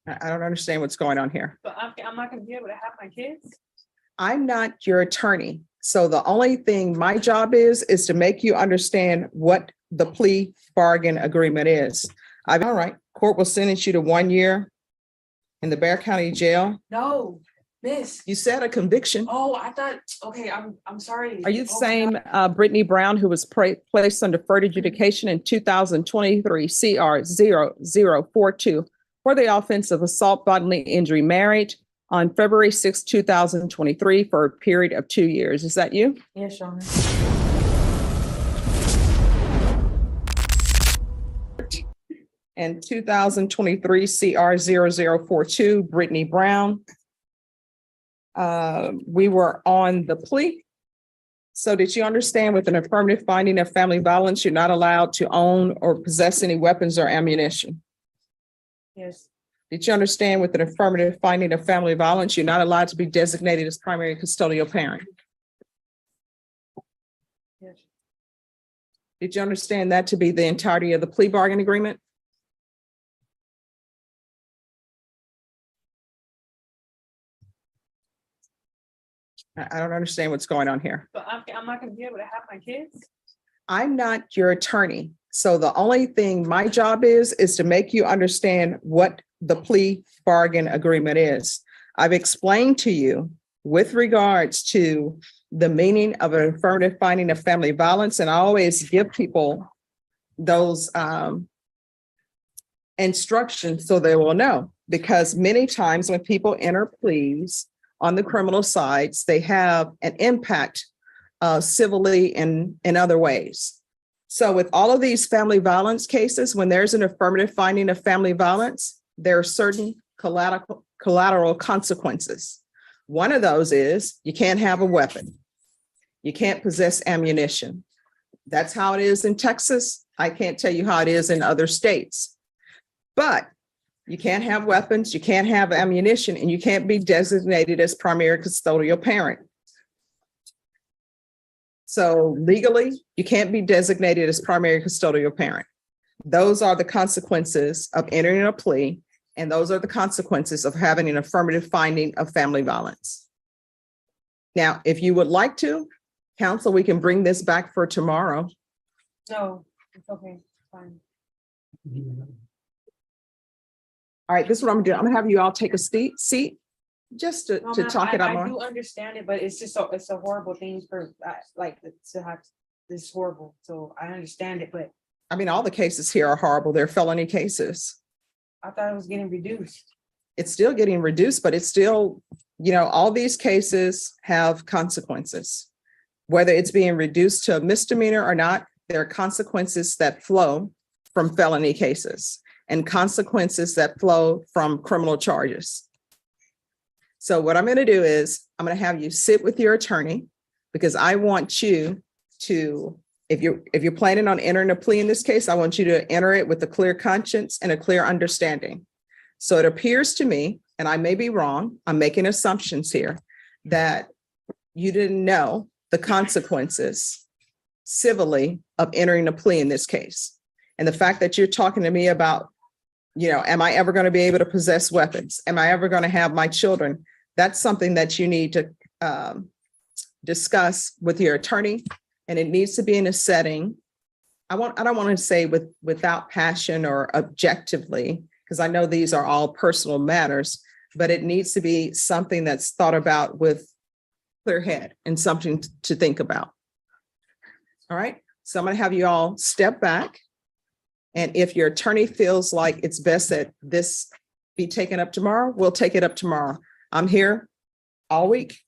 I don't understand what's going on here. But I'm not gonna be able to have my kids. I'm not your attorney. So the only thing my job is to make you understand what the plea bargain agreement is. All right, court will sentence you to 1 year in the Bear County Jail. No, miss. You said a conviction. Oh, I thought, okay, I'm sorry. Are you the Oh, same Brittany Brown who was placed on deferred adjudication in 2023 CR 0042 for the offense of assault bodily injury married on February 6, 2023 for a period of 2 years? Is that you? Yes, Your Honor. And 2023 CR 0042 Brittany Brown. We were on the plea. So did you understand with an affirmative finding of family violence, you're not allowed to own or possess any weapons or ammunition? Yes. Did you understand with an affirmative finding of family violence, you're not allowed to be designated as primary custodial parent? Yes. Did you understand that to be the entirety of the plea bargain agreement? I don't understand what's going on here. But I'm not gonna be able to have my kids. I'm not your attorney. So the only thing my job is to make you understand what the plea bargain agreement is. I've explained to you with regards to the meaning of an affirmative finding of family violence, and I always give people those instructions so they will know, because many times when people enter pleas on the criminal sides, they have an impact civilly and in other ways. So with all of these family violence cases, when there's an affirmative finding of family violence, there are certain collateral consequences. One of those is you can't have a weapon. You can't possess ammunition. That's how it is in Texas. I can't tell you how it is in other states. But you can't have weapons, you can't have ammunition, and you can't be designated as primary custodial parent. So legally, you can't be designated as primary custodial parent. Those are the consequences of entering a plea, and those are the consequences of having an affirmative finding of family violence. Now, if you would like to, counsel, we can bring this back for tomorrow. No, it's okay, fine. All right, this is what I'm gonna do. I'm gonna have you all take a seat just to No, ma'am, talk it out I more. do understand it, but it's just it's a horrible thing for like to have this horrible. So I understand it, but I mean, all the cases here are horrible. They're felony cases. I thought it was getting reduced. It's still getting reduced, but it's still, all these cases have consequences. Whether it's being reduced to a misdemeanor or not, there are consequences that flow from felony cases and consequences that flow from criminal charges. So what I'm going to do is I'm going to have you sit with your attorney, because I want you to, if you're planning on entering a plea in this case, I want you to enter it with a clear conscience and a clear understanding. So it appears to me, and I may be wrong, I'm making assumptions here, that you didn't know the consequences civilly of entering a plea in this case. And the fact that you're talking to me about, am I ever going to be able to possess weapons? Am I ever going to have my children? That's something that you need to discuss with your attorney, and it needs to be in a setting. I don't want to say without passion or objectively, because I know these are all personal matters, but it needs to be something that's thought about with clear head and something to think about. All right, so I'm going to have you all step back. And if your attorney feels like it's best that this be taken up tomorrow, we'll take it up tomorrow. I'm here all week.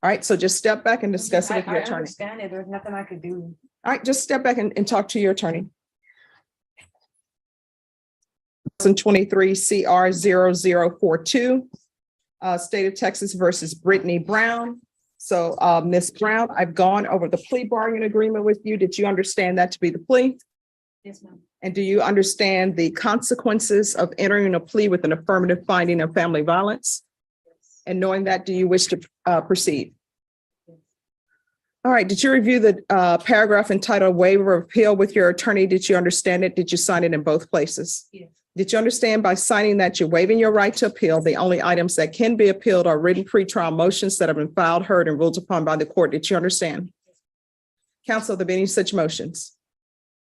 All right, so just step back and discuss it with your attorney. I understand it. There's nothing I could do. All right, just step back and talk to your attorney. 2023 CR 0042, State of Texas versus Brittany Brown. So Ms. Brown, I've gone over the plea bargain agreement with you. Did you understand that to be the plea? Yes, ma'am. And do you understand the consequences of entering a plea with an affirmative finding of family violence? Yes. And knowing that, do you wish to proceed? Yes. All right. Did you review the paragraph entitled waiver of appeal with your attorney? Did you understand it? Did you sign it in both places? Yes. Did you understand by signing that you're waiving your right to appeal? The only items that can be appealed are written pretrial motions that have been filed, heard, and ruled upon by the court. Did you understand? Counsel, there be any such motions?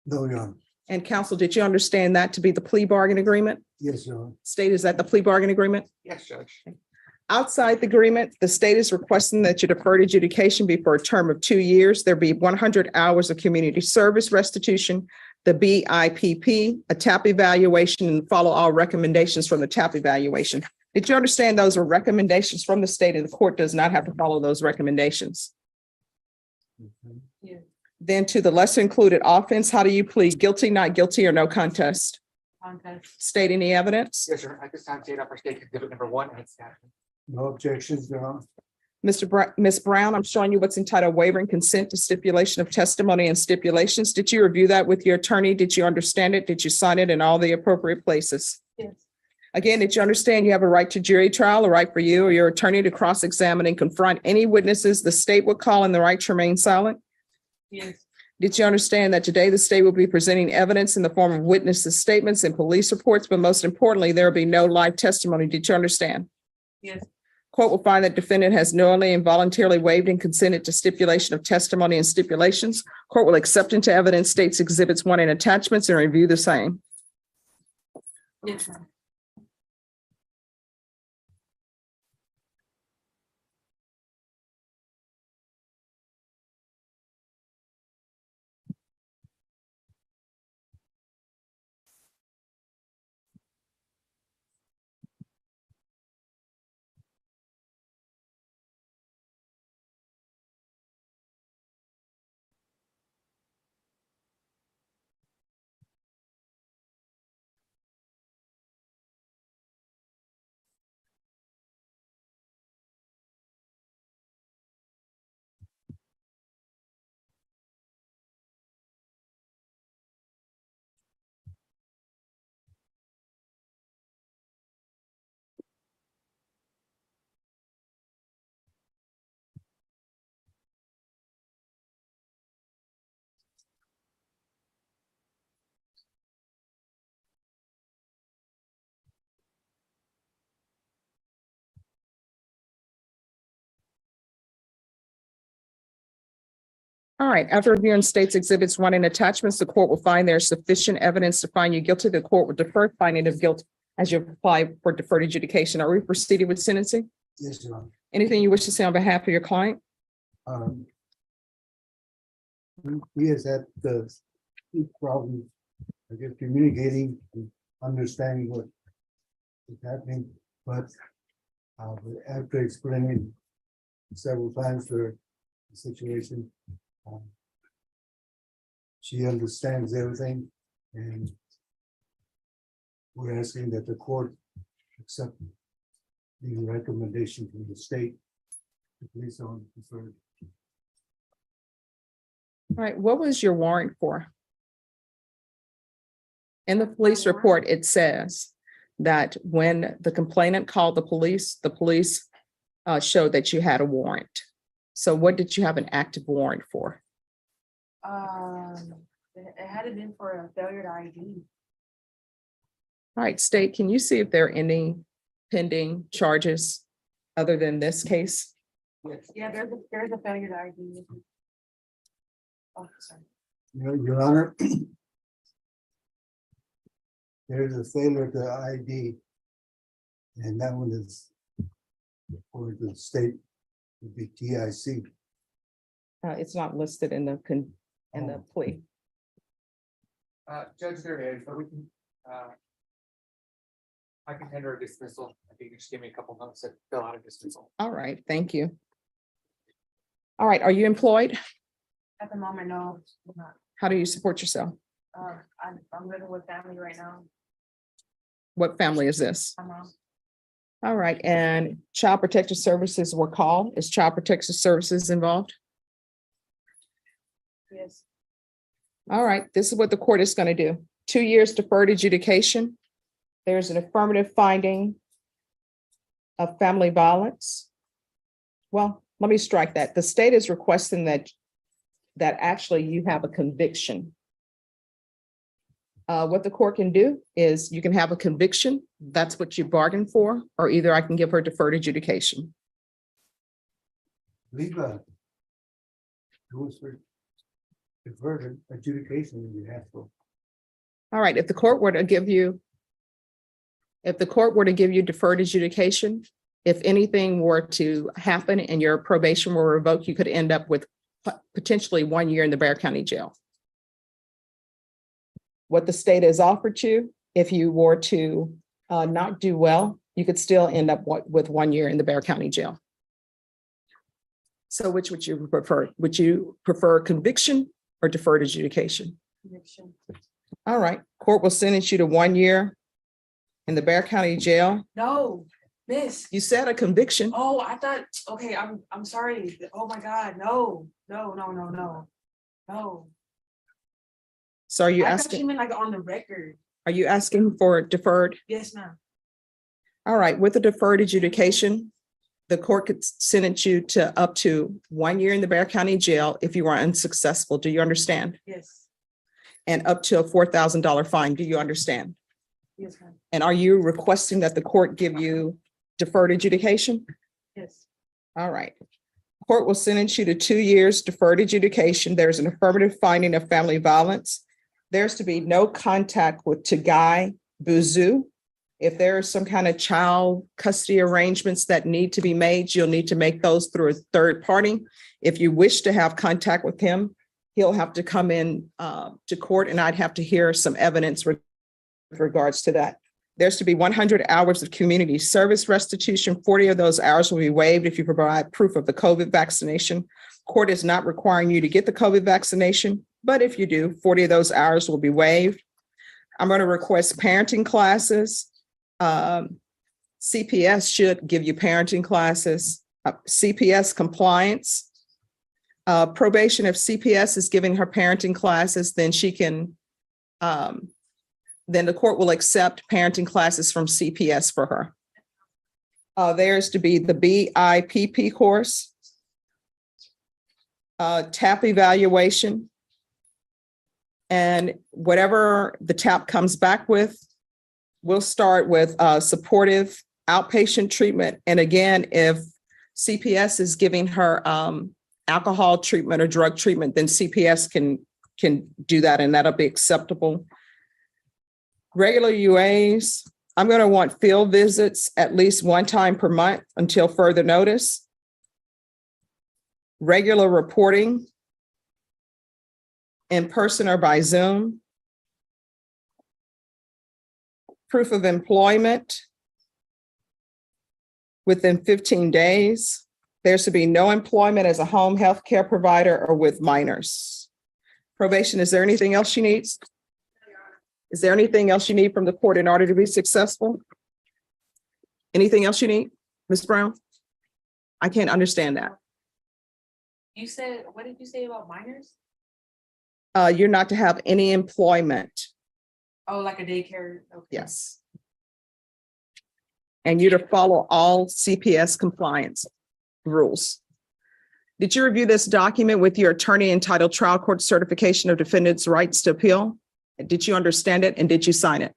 No, Your Honor. And counsel, did you understand that to be the plea bargain agreement? Yes, Your Honor. State, is that the plea bargain agreement? Yes, Judge. Outside the agreement, the state is requesting that your deferred adjudication be for a term of 2 years. There be 100 hours of community service restitution, the BIPP, a TAP evaluation, and follow all recommendations from the TAP evaluation. Did you understand those are recommendations from the state and the court does not have to follow those recommendations? Yeah. Then to the lesser included offense, how do you plead? Guilty, not guilty, or no contest? Contest. State any evidence? Yes, sir. At this time, state up for state exhibit number 1 and staff. No objections, Your Honor. Ms. Brown, I'm showing you what's entitled waiver and consent to stipulation of testimony and stipulations. Did you review that with your attorney? Did you understand it? Did you sign it in all the appropriate places? Yes. Again, did you understand you have a right to jury trial, a right for you or your attorney to cross-examine and confront any witnesses the state would call and the right to remain silent? Yes. Did you understand that today the state will be presenting evidence in the form of witnesses' statements and police reports, but most importantly, there will be no live testimony? Did you understand? Yes. Court will find that defendant has knowingly and voluntarily waived and consented to stipulation of testimony and stipulations. Court will accept into evidence states exhibits 1 and attachments and review the same. Yes. All right, after reviewing states exhibits 1 and attachments, the court will find there's sufficient evidence to find you guilty. The court will defer finding of guilt as you apply for deferred adjudication. Are we proceeding with sentencing? Yes, Your Honor. Anything you wish to say on behalf of your client? He has had the problem, I guess, communicating, and understanding what is happening, but after explaining several times for the situation, she understands everything, and we're asking that the court accept the recommendation from the state to place on deferred. All right, what was your warrant for? In the police report, it says that when the complainant called the police showed that you had a warrant. So what did you have an active warrant for? It had been for a failure to ID. All right, state, can you see if there are any pending charges other than this case? Yeah, there's a failure to ID. Oh, sorry. Your Honor, there's a failure to ID, and that one is for the state would be TIC. It's not listed in the plea. Judge, there is, but we can, I can tender a dismissal. I think you just give me a couple notes to fill out a dismissal. All right, thank you. All right, are you employed? At the moment, no, I'm not. How do you support yourself? I'm living with family right now. What family is this? My mom. All right, and Child Protective Services were called. Is Child Protective Services involved? Yes. All right, this is what the court is going to do. 2 years deferred adjudication. There's an affirmative finding of family violence. Well, let me strike that. The state is requesting that actually you have a conviction What the court can do is you can have a conviction. That's what you bargained for, or either I can give her deferred adjudication. Leave do us for deferred adjudication if you have to. All right, if the court were to give you deferred adjudication, if anything were to happen and your probation were revoked, you could end up with potentially 1 year in the Bexar County Jail. What the state has offered you, if you were to not do well, you could still end up with 1 year in the Bexar County Jail. So which would you prefer? Would you prefer conviction or deferred adjudication? Conviction. All right, court will sentence you to 1 year in the Bexar County Jail. No, miss. You said a conviction. Oh, I thought, okay, I'm sorry. Oh my God, no. So are you I thought asking, you meant like on the record. are you asking for deferred? Yes, ma'am. All right, with the deferred adjudication, the court could sentence you to up to 1 year in the Bexar County Jail if you are unsuccessful. Do you understand? Yes, And up to a $4,000 fine. Do you understand? yes, ma'am. And are you requesting that the court give you deferred adjudication? Yes, All right. Court will sentence you to 2 years deferred adjudication. There's an affirmative finding of family violence. There's to be no contact with Tagai Buzu. If there are some kind of child custody arrangements that need to be made, you'll need to make those through a third party. If you wish to have contact with him, he'll have to come in to court, and I'd have to hear some evidence with regards to that. There's to be 100 hours of community service restitution. 40 of those hours will be waived if you provide proof of the COVID vaccination. Court is not requiring you to get the COVID vaccination, but if you do, 40 of those hours will be waived. I'm going to request parenting classes. CPS should give you parenting classes, CPS compliance. Probation, if CPS is giving her parenting classes, then she can, then the court will accept parenting classes from CPS for her. There's to be the BIPP course, TAP evaluation, and whatever the TAP comes back with, we'll start with supportive outpatient treatment. And again, if CPS is giving her alcohol treatment or drug treatment, then CPS can do that, and that'll be acceptable. Regular UAs, I'm going to want field visits at least 1 time per month until further notice. Regular reporting in person or by Zoom. Proof of employment within 15 days. There's to be no employment as a home health care provider or with minors. Probation, is there anything else she needs? Is there anything else you need from the court in order to be successful? Anything else you need, Ms. Brown? I can't understand that. you said, what did you say about minors? You're not to have any employment. Oh, like a daycare. Okay. Yes. And you're to follow all CPS compliance rules. Did you review this document with your attorney entitled Trial Court Certification of Defendant's Rights to Appeal? Did you understand it and did you sign it?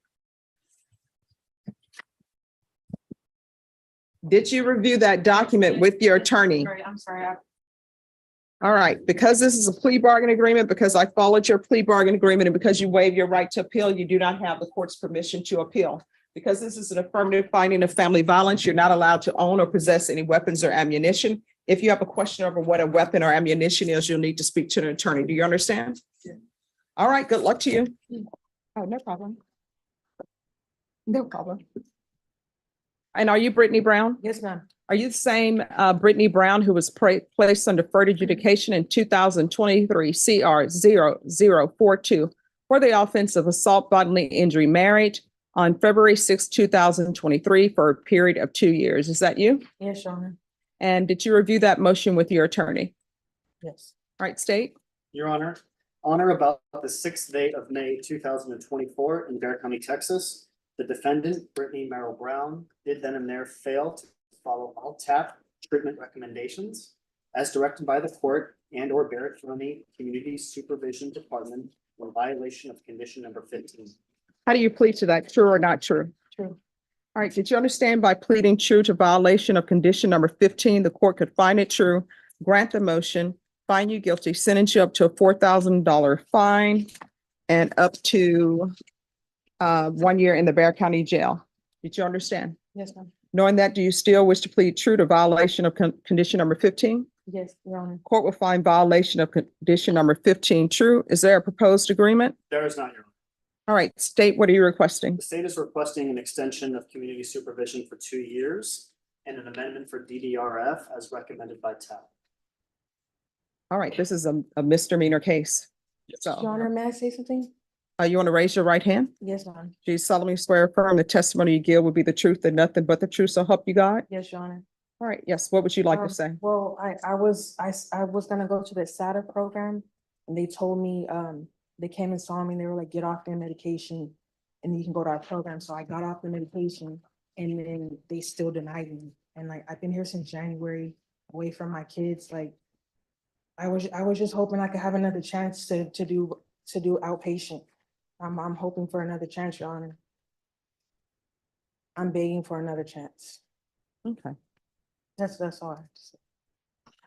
Did you review that document with your attorney? I'm sorry. All right, because this is a plea bargain agreement, because I followed your plea bargain agreement, and because you waive your right to appeal, you do not have the court's permission to appeal. Because this is an affirmative finding of family violence, you're not allowed to own or possess any weapons or ammunition. If you have a question over what a weapon or ammunition is, you'll need to speak to an attorney. Do you understand? Yeah. All right, good luck to you. Oh, no problem. No problem. And are you Brittany Brown? Yes, ma'am. Are you the same Brittany Brown who was placed under deferred adjudication in 2023 CR 0042 for the offense of assault bodily injury married on February 6, 2023 for a period of 2 years? Is that you? Yes, Your Honor. And did you review that motion with your attorney? Yes. All right, state. Your Honor, on or about the 6th day of May 2024 in Bexar County, Texas, the defendant, Brittany Merrill Brown, did then and there fail to follow all TAP treatment recommendations as directed by the court and or Bexar County Community Supervision Department in violation of condition number 15. How do you plead to that? True or not true? True. All right, did you understand by pleading true to violation of condition number 15, the court could find it true, grant the motion, find you guilty, sentence you up to a $4,000 fine and up to 1 year in the Bear County Jail? Did you understand? Yes, ma'am. Knowing that, do you still wish to plead true to violation of condition number 15? Yes, Your Honor. Court will find violation of condition number 15 true. Is there a proposed agreement? There is not, Your Honor. All right, state, what are you requesting? The state is requesting an extension of community supervision for 2 years and an amendment for DDRF as recommended by TAP. All right, this is a misdemeanor case. Your So, Honor, may I say something? you want to raise your right hand? Yes, ma'am. Do you solemnly swear or affirm the testimony you give will be the truth and nothing but the truth, so help you God? Yes, Your Honor. All right, yes, what would you like to Um, say? Well, I was gonna go to the SATA program and they told me, they came and saw me, and they were like, get off their medication and you can go to our program. So I got off the medication and then they still denied me. And like, I've been here since January, away from my kids, like, I was just hoping I could have another chance to do outpatient. I'm hoping for another chance, Your Honor. I'm begging for another chance. Okay, That's all I have to say.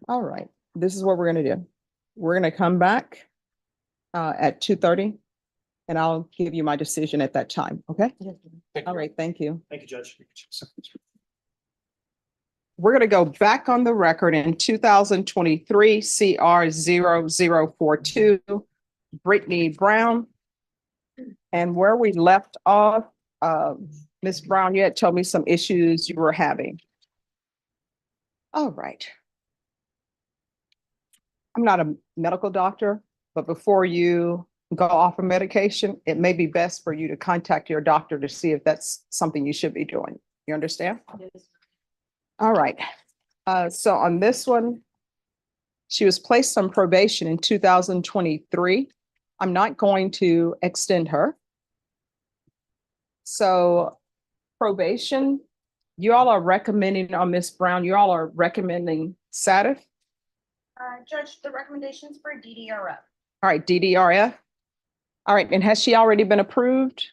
all right, this is what we're gonna do. We're gonna come back at 2:30 and I'll give you my decision at that time, okay? Yes, ma'am. Thank All you. right, thank you. Thank you, Judge. We're gonna go back on the record in 2023 CR 0042, Brittany Brown. And where we left off, Ms. Brown, you had told me some issues you were having. All right. I'm not a medical doctor, but before you go off of medication, it may be best for you to contact your doctor to see if that's something you should be doing. You understand? Yes. All right. So on this one, she was placed on probation in 2023. I'm not going to extend her. So probation, you all are recommending on Ms. Brown, you all are recommending SATF. Judge, the recommendations for DDRF. All right, DDRF. All right, and has she already been approved?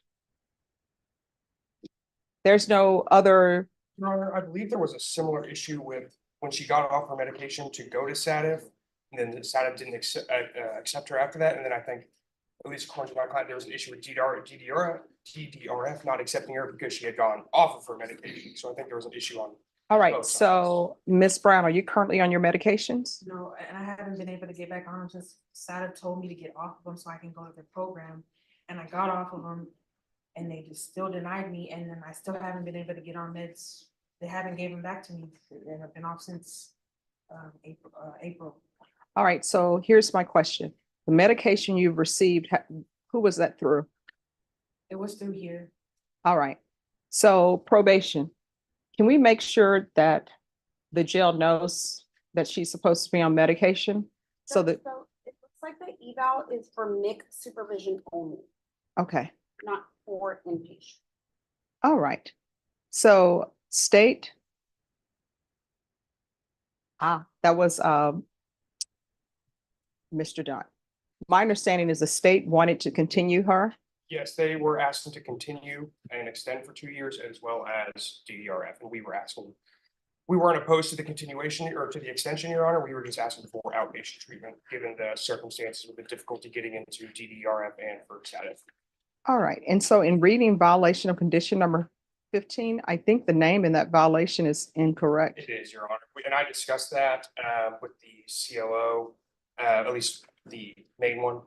There's no other, Your Honor, I believe there was a similar issue with when she got off her medication to go to SATF. And then the SATF didn't accept her after that. And then I think, at least according to my client, there was an issue with DDRF not accepting her because she had gone off of her medication. So I think there was an issue on. all right, Both sides. so Ms. Brown, are you currently on your medications? No, and I haven't been able to get back on them since SATA told me to get off of them so I can go to the program. And I got off of them and they just still denied me. And then I still haven't been able to get on meds. They haven't gave them back to me. And I've been off since April. All right, so here's my question. The medication you've received, who was that through? It was through here. All right, so probation. Can we make sure that the jail knows that she's supposed to be on medication? So that, So it looks like the eval is for MIC supervision only, okay, not for inpatient. all right. So state. That was Mr. Dunn. My understanding is the state wanted to continue her. Yes, they were asking to continue and extend for 2 years as well as DDRF. And we were asking, we weren't opposed to the continuation or to the extension, Your Honor. We were just asking for outpatient treatment, given the circumstances with the difficulty getting into DDRF and for SATF. All right, and so in reading violation of condition number 15, I think the name in that violation is incorrect. It is, Your Honor. And I discussed that with the CLO, at least the main one.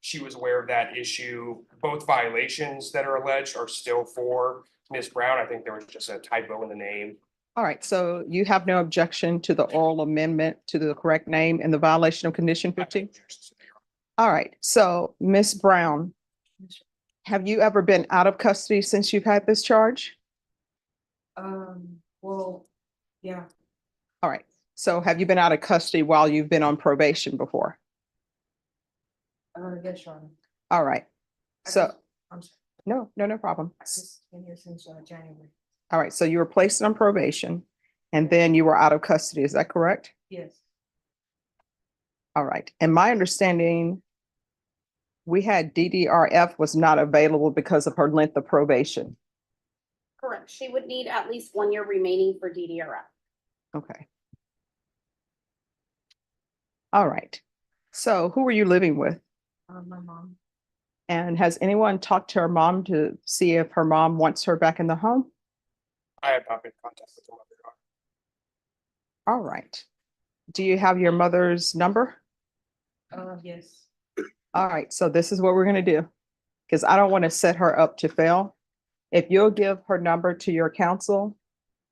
She was aware of that issue. Both violations that are alleged are still for Ms. Brown. I think there was just a typo in the name. All right, so you have no objection to the oral amendment to the correct name in the violation of condition 15? All right, so Ms. Brown, have you ever been out of custody since you've had this charge? Well, yeah, All right, so have you been out of custody while you've been on probation before? yes, Your Honor. All right, so, I'm sorry. no problem. I've just been here since January. All right, so you were placed on probation and then you were out of custody, is that correct? Yes. All right, and my understanding we had DDRF was not available because of her length of probation. Correct. She would need at least 1 year remaining for DDRF. Okay. All right. So who were you living with? My mom. And has anyone talked to her mom to see if her mom wants her back in the home? I have not been in contact with her mother, Your Honor. All right. Do you have your mother's number? Yes. All right, so this is what we're gonna do. Because I don't want to set her up to fail. If you'll give her number to your counsel,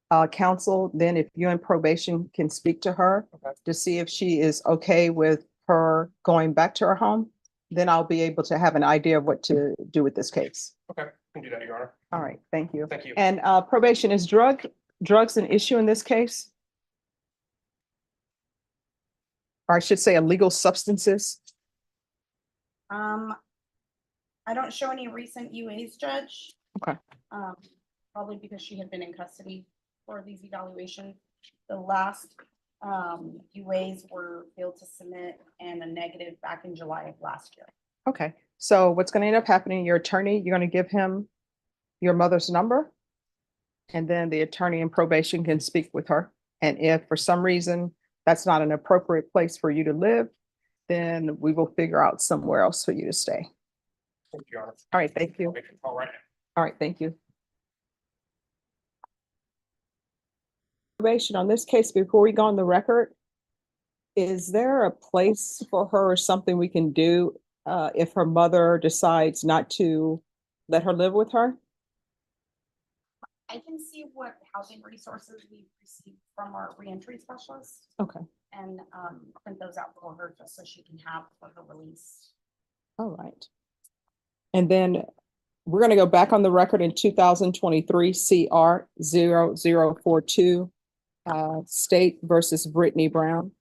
then if you and probation can speak to her Okay. to see if she is okay with her going back to her home, then I'll be able to have an idea of what to do with this case. Okay, can do that, Your Honor. All right, thank you. Thank you. And probation, is drugs an issue in this case? Or I should say illegal substances? I don't show any recent UAs, Judge. Okay. Probably because she had been in custody for these evaluations. The last UAs were failed to submit and a negative back in July of last year. Okay, so what's gonna end up happening, your attorney, you're gonna give him your mother's number. And then the attorney in probation can speak with her. And if for some reason that's not an appropriate place for you to live, then we will figure out somewhere else for you to stay. Thank you, Your Honor. All right, thank you. I'll make a call right now. All right, thank you. Probation on this case, before we go on the record, is there a place for her or something we can do if her mother decides not to let her live with her? I can see what housing resources we've received from our reentry specialist Okay, and print those out for her just so she can have for her release. all right. And then we're going to go back on the record in 2023 CR 0042 State versus Brittany Brown.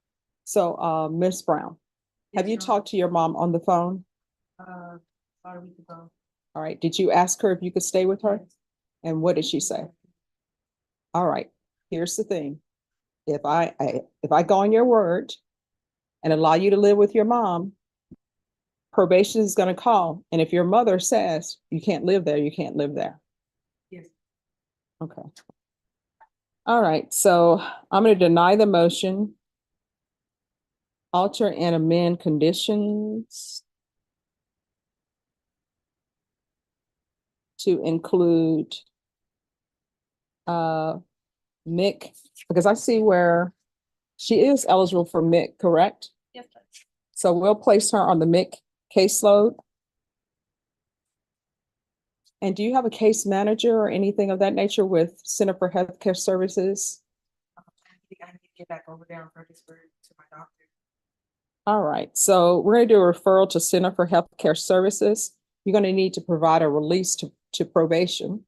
So Ms. Brown, have you talked to your mom on the phone? About a week ago. All right, did you ask her if you could stay with her? And what did she say? All right, here's the thing. If I go on your word and allow you to live with your mom, probation is going to call. And if your mother says you can't live there, you can't live there. Yes. Okay. All right, so I'm going to deny the motion. Alter and amend conditions to include MIC, because I see where she is eligible for MIC, correct? Yes, Judge. So we'll place her on the MIC caseload. And do you have a case manager or anything of that nature with Center for Healthcare Services? I need to get back over there on Fredericksburg to my doctor. All right, so we're going to do a referral to Center for Healthcare Services. You're going to need to provide a release to probation.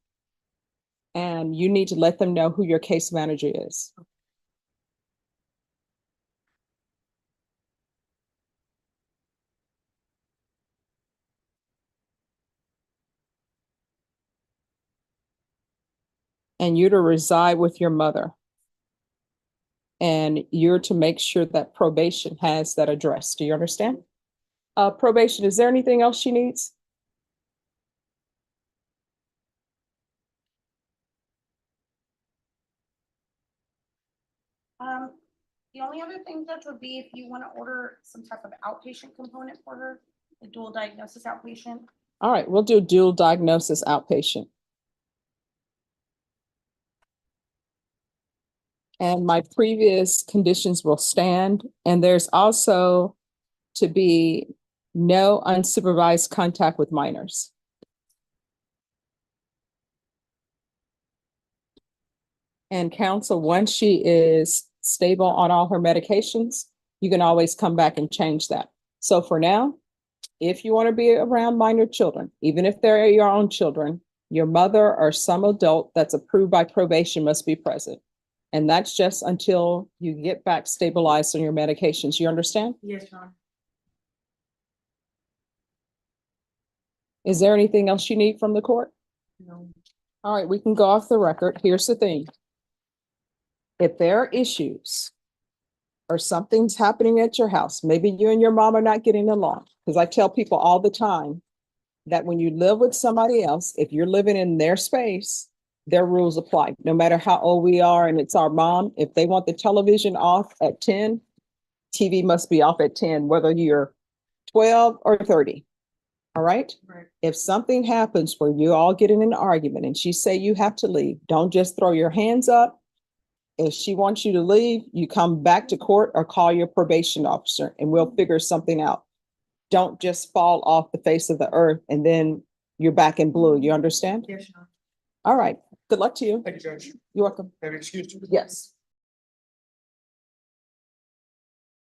And you need to let them know who your case manager is. And you're to reside with your mother. And you're to make sure that probation has that address. Do you understand? Probation, is there anything else she needs? The only other thing, Judge, would be if you want to order some type of outpatient component for her, the dual diagnosis outpatient. All right, we'll do dual diagnosis outpatient. And my previous conditions will stand. And there's also to be no unsupervised contact with minors. And counsel, once she is stable on all her medications, you can always come back and change that. So for now, if you want to be around minor children, even if they're your own children, your mother or some adult that's approved by probation must be present. And that's just until you get back stabilized on your medications. You understand? Yes, Your Honor. Is there anything else you need from the court? No. All right, we can go off the record. Here's the thing. If there are issues or something's happening at your house, maybe you and your mom are not getting along. Because I tell people all the time that when you live with somebody else, if you're living in their space, their rules apply, no matter how old we are. And it's our mom, if they want the television off at 10, TV must be off at 10, whether you're 12 or 30. All right? Right. If something happens where you all get in an argument and she say you have to leave, don't just throw your hands up. If she wants you to leave, you come back to court or call your probation officer and we'll figure something out. Don't just fall off the face of the earth and then you're back in blue. You understand? Yes, Your Honor. All right. Good luck to you. Thank you, Judge. You're welcome. Have you excused? Yes.